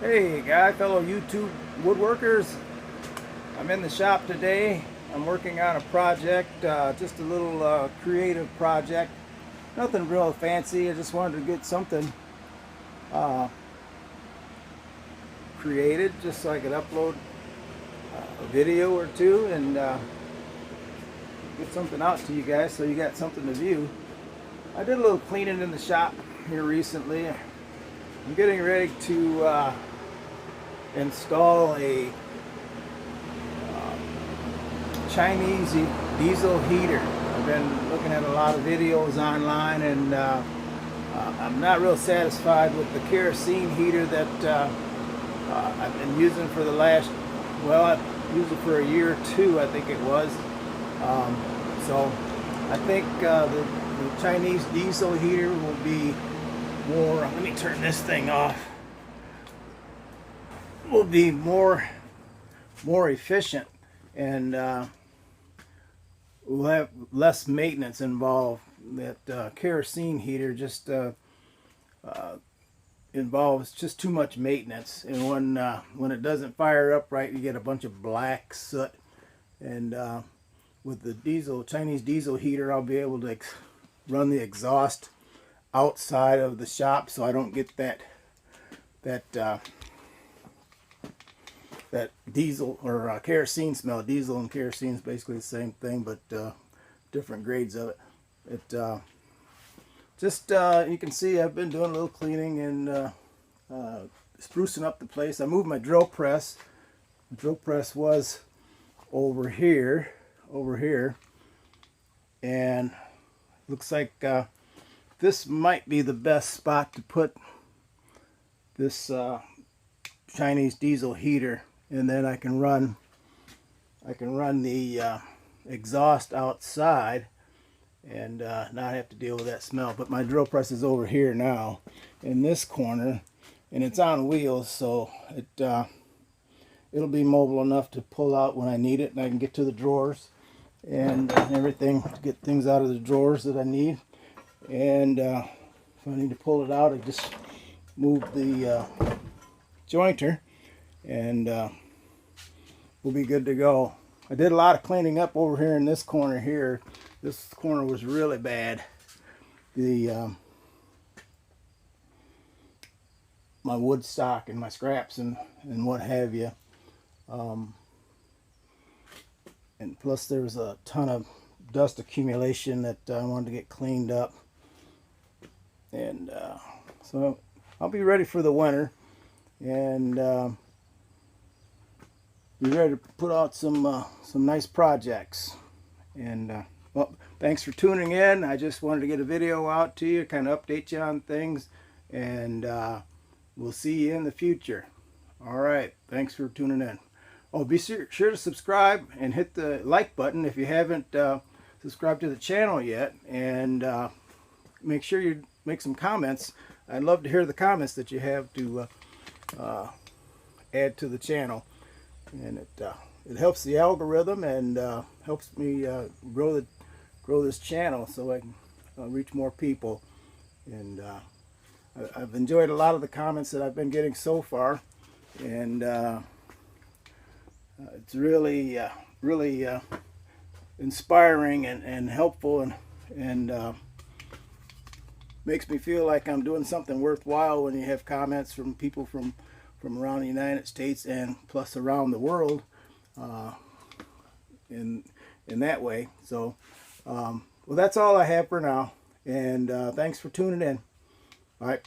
Hey guy, fellow YouTube woodworkers. I'm in the shop today. I'm working on a project, just a little creative project. Nothing real fancy. I just wanted to get something uh, created just so I could upload a video or two and get something out to you guys so you got something to view. I did a little cleaning in the shop here recently. I'm getting ready to install a Chinese diesel heater. I've been looking at a lot of videos online, and I'm not real satisfied with the kerosene heater that I've been using for the last, well, I've used it for a year or two, I think it was. So I think the Chinese diesel heater will be more, let me turn this thing off, will be more efficient, and we'll have less maintenance involved. That kerosene heater just involves just too much maintenance, and when it doesn't fire up right, you get a bunch of black soot. And with the Chinese diesel heater, I'll be able to run the exhaust outside of the shop, so I don't get that diesel or kerosene smell. Diesel and kerosene is basically the same thing, but different grades of it. You can see I've been doing a little cleaning and sprucing up the place. I moved my drill press. The drill press was over here, and looks like this might be the best spot to put this Chinese diesel heater, and then I can run the exhaust outside and not have to deal with that smell. But my drill press is over here now in this corner, and it's on wheels, so it'll be mobile enough to pull out when I need it, and I can get to the drawers and everything, to get things out of the drawers that I need. And if I need to pull it out, I just move the jointer, and we'll be good to go. I did a lot of cleaning up over here in this corner here. This corner was really bad. My wood stock and my scraps and what have you. And plus there was a ton of dust accumulation that I wanted to get cleaned up. And so I'll be ready for the winter, and be ready to put out some nice projects. And well, thanks for tuning in. I just wanted to get a video out to you, kind of update you on things, and we'll see you in the future. All right, thanks for tuning in. Oh, be sure to subscribe and hit the like button if you haven't subscribed to the channel yet, and make sure you make some comments. I'd love to hear the comments that you have to add to the channel, and it helps the algorithm, and helps me grow this channel so I can reach more people. And I've enjoyed a lot of the comments that I've been getting so far, and it's really inspiring and helpful, and makes me feel like I'm doing something worthwhile when you have comments from people from around the United States and plus around the world, in that way. So well, that's all I have for now, and thanks for tuning in. All right.